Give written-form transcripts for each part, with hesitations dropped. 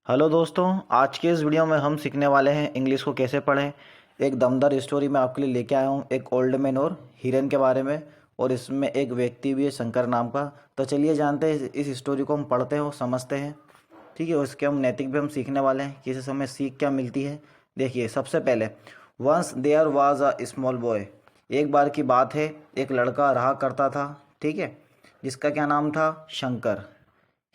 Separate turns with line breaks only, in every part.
Hello दोस्तों, आज के इस वीडियो में हम सीखने वाले हैं इंग्लिश को कैसे पढ़ें। एक दमदार स्टोरी मैं आपके लिए लेके आया हूँ, एक ओल्ड मैन और हिरन के बारे में। और इसमें एक व्यक्ति भी है शंकर नाम का। तो चलिए जानते हैं इस स्टोरी को, हम पढ़ते हैं और समझते हैं। ठीक है, उसके हम नैतिक भी हम सीखने वाले हैं कि इससे हमें सीख क्या मिलती है। देखिए, सबसे पहले once there was a small boy. एक बार की बात है, एक लड़का रहा करता था। ठीक है, जिसका क्या नाम था? Shankar.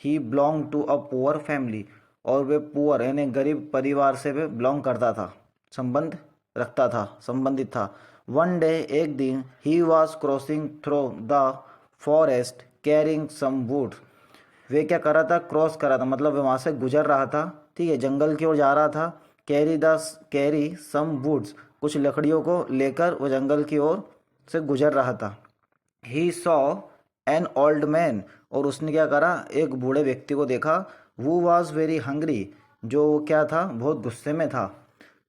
He belong to a poor family. और वे पुअर यानी गरीब परिवार से वे बिलोंग करता था, संबंध रखता था, संबंधित था। वन डे, एक दिन, he was crossing through the forest carrying some wood. वे क्या कर रहा था? क्रॉस कर रहा था, मतलब वे वहाँ से गुजर रहा था। ठीक है, जंगल की ओर जा रहा था। कैरी सम वुड्स, कुछ लकड़ियों को लेकर वो जंगल की ओर से गुजर रहा था। He saw an old man. और उसने क्या करा? एक बूढ़े व्यक्ति को देखा। वो वॉज वेरी हंग्री, जो क्या था? बहुत गुस्से में था।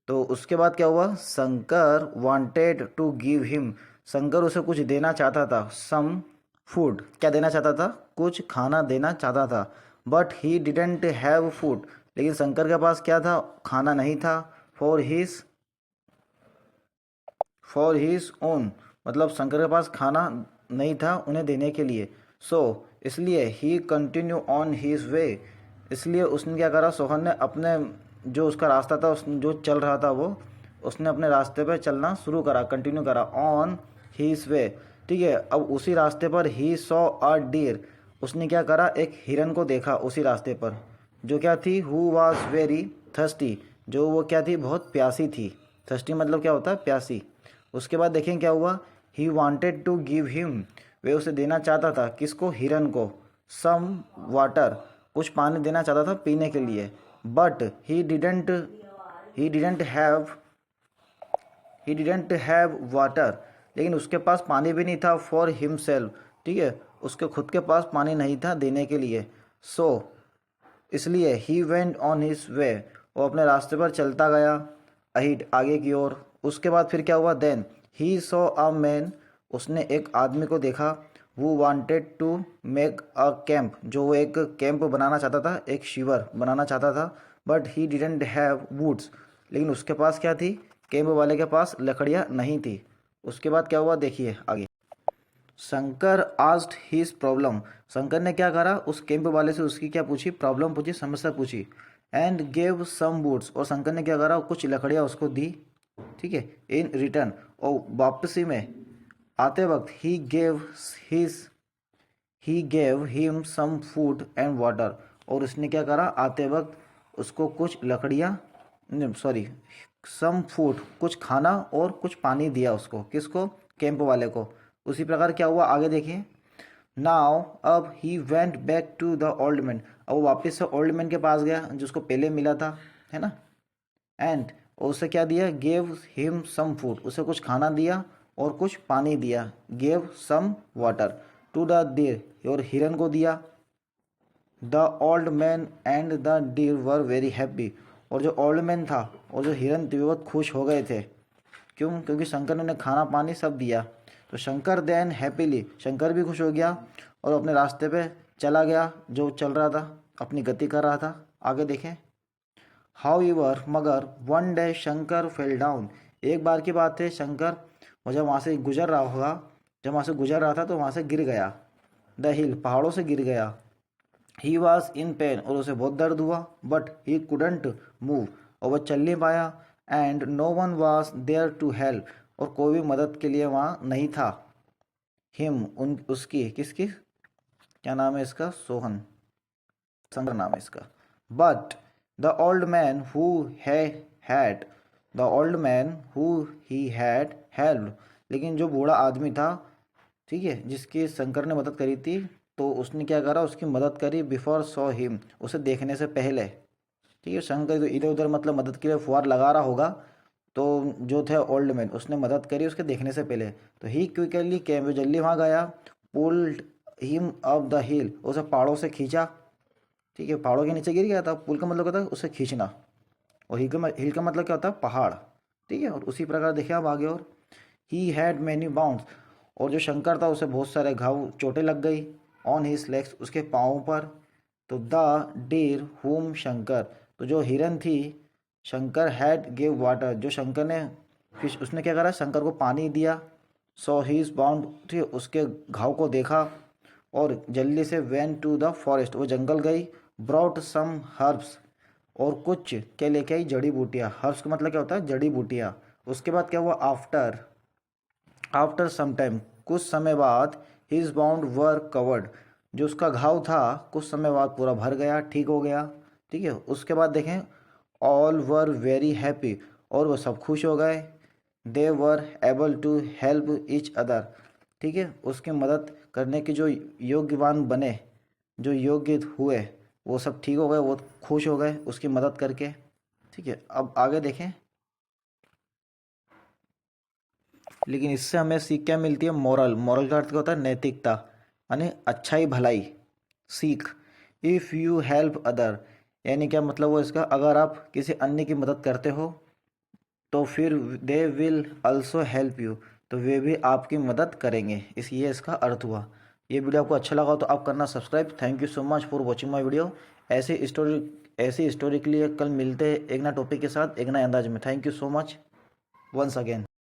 तो उसके बाद क्या हुआ? Shankar wanted to give him. Shankar उसे कुछ देना चाहता था। सम फूड, क्या देना चाहता था? कुछ खाना देना चाहता था। But he didn't have food, लेकिन शंकर के पास क्या था? खाना नहीं था। फॉर हिज ओन, मतलब शंकर के पास खाना नहीं था उन्हें देने के लिए। इसलिए ही कंटिन्यू ऑन हिज वे। इसलिए उसने क्या करा? सोहन ने अपने जो उसका रास्ता था, उस जो चल रहा था वो, उसने अपने रास्ते पे चलना शुरू करा, कंटिन्यू करा ऑन हिज वे। ठीक है, अब उसी रास्ते पर ही सॉ अ डीर। उसने क्या करा? एक हिरन को देखा उसी रास्ते पर, जो क्या थी? हु वॉज वेरी थर्स्टी, जो वो क्या थी? बहुत प्यासी थी। थर्स्टी मतलब क्या होता है? प्यासी। उसके बाद देखें क्या हुआ? He wanted to give him, वे उसे देना चाहता था। किसको? हिरन को। सम वाटर, कुछ पानी देना चाहता था पीने के लिए। But he didn't have water, लेकिन उसके पास पानी भी नहीं था। फॉर हिमसेल्फ, ठीक है, उसके खुद के पास पानी नहीं था देने के लिए। सो इसलिए he went on his way, वो अपने रास्ते पर चलता गया, अहिड, आगे की ओर। उसके बाद फिर क्या हुआ? Then he saw a man, उसने एक आदमी को देखा। वो wanted to make a camp, जो वो एक कैंप बनाना चाहता था, एक शिविर बनाना चाहता था। But he didn't have woods, लेकिन उसके पास क्या थी? कैंप वाले के पास लकड़ियाँ नहीं थी। उसके बाद क्या हुआ? देखिए आगे। Shankar asked his problem, Shankar ने क्या करा? उस कैंप वाले से उसकी क्या पूछी? प्रॉब्लम पूछी, समस्या पूछी। एंड गेव सम वुड्स, और शंकर ने क्या करा? कुछ लकड़ियाँ उसको दी। ठीक है, इन रिटर्न, और वापसी में आते वक्त his he gave him some food and water, और उसने क्या करा? आते वक्त उसको कुछ लकड़ियाँ, सॉरी, सम फूड, कुछ खाना और कुछ पानी दिया उसको। किसको? कैंप वाले को। उसी प्रकार क्या हुआ? आगे देखिए। नाउ, अब he went back to the old man, अब वो वापस से ओल्ड मैन के पास गया जिसको पहले मिला था, है ना। एंड उसे क्या दिया? गेव हिम सम फूड, उसे कुछ खाना दिया और कुछ पानी दिया। Gave some water to the deer, और हिरन को दिया। The old man and the deer were very happy, और जो ओल्ड मैन था और जो हिरन थे, वो बहुत खुश हो गए थे। क्यों? क्योंकि शंकर ने उन्हें खाना पानी सब दिया। तो शंकर देन हैप्पीली, शंकर भी खुश हो गया और अपने रास्ते पे चला गया, जो चल रहा था, अपनी गति कर रहा था। आगे देखें। हाउएवर, मगर one day Shankar fell down, एक बार की बात है, शंकर वो जब वहाँ से गुजर रहा होगा, जब वहाँ से गुजर रहा था तो वहाँ से गिर गया। द हिल, पहाड़ों से गिर गया। ही वॉज इन पेन, और उसे बहुत दर्द हुआ। बट ही कुडंट मूव, और वह चल नहीं पाया। And no one was there to help, और कोई भी मदद के लिए वहाँ नहीं था। हिम, उन उसकी, किसकी? क्या नाम है इसका? सोहन, शंकर नाम है इसका। But the old man who had the old man who he had help, लेकिन जो बूढ़ा आदमी था, ठीक है, जिसकी शंकर ने मदद करी थी, तो उसने क्या करा? उसकी मदद करी। बिफोर सॉ हिम, उसे देखने से पहले। ठीक है, शंकर तो इधर उधर मतलब मदद के लिए फुहार लगा रहा होगा, तो जो थे ओल्ड मैन, उसने मदद करी उसके देखने से पहले। तो ही क्विकली केम, वो जल्दी वहाँ गया। पुल्ड हिम अप द हिल, उसे पहाड़ों से खींचा। ठीक है, पहाड़ों के नीचे गिर गया था। पुल का मतलब होता है उसे खींचना, और हिल का मतलब क्या होता है? पहाड़। ठीक है, और उसी प्रकार देखिए आप आगे। और ही हैड मैनी बाउंड्स, और जो शंकर था उसे बहुत सारे घाव, चोटें लग गई। ऑन हिज लेग्स, उसके पाँव पर। तो द डीर हुम शंकर, तो जो हिरन थी, शंकर हैड गिव वाटर, जो शंकर ने फिश, उसने क्या करा, शंकर को पानी दिया। सो ही इज बाउंड, ठीक है, उसके घाव को देखा और जल्दी से वेन टू द फॉरेस्ट, वो जंगल गई। ब्रॉट सम हर्ब्स, और कुछ क्या लेके आई, जड़ी बूटियाँ। हर्ब्स का मतलब क्या होता है, जड़ी बूटियाँ। उसके बाद क्या हुआ, आफ्टर आफ्टर सम टाइम, कुछ समय बाद, हिज बाउंड वर कवर्ड, जो उसका घाव था कुछ समय बाद पूरा भर गया, ठीक हो गया। ठीक है, उसके बाद देखें, ऑल वर वेरी हैप्पी, और वो सब खुश हो गए। They were able to help each other, ठीक है, उसकी मदद करने के जो योग्यवान बने, जो योग्य हुए, वो सब ठीक हो गए, वो खुश हो गए उसकी मदद करके। ठीक है, अब आगे देखें। लेकिन इससे हमें सीख क्या मिलती है, मोरल। मोरल का अर्थ क्या होता है, नैतिकता, यानी अच्छाई भलाई सीख। इफ़ यू हेल्प अदर, यानी क्या मतलब वो इसका, अगर आप किसी अन्य की मदद करते हो तो फिर they will also help you, तो वे भी आपकी मदद करेंगे। इस ये इसका अर्थ हुआ। ये वीडियो आपको अच्छा लगा तो आप करना subscribe. Thank you so much for watching my video. ऐसी स्टोरी के लिए कल मिलते हैं एक नया टॉपिक के साथ, एक नए अंदाज में। Thank you so much once again.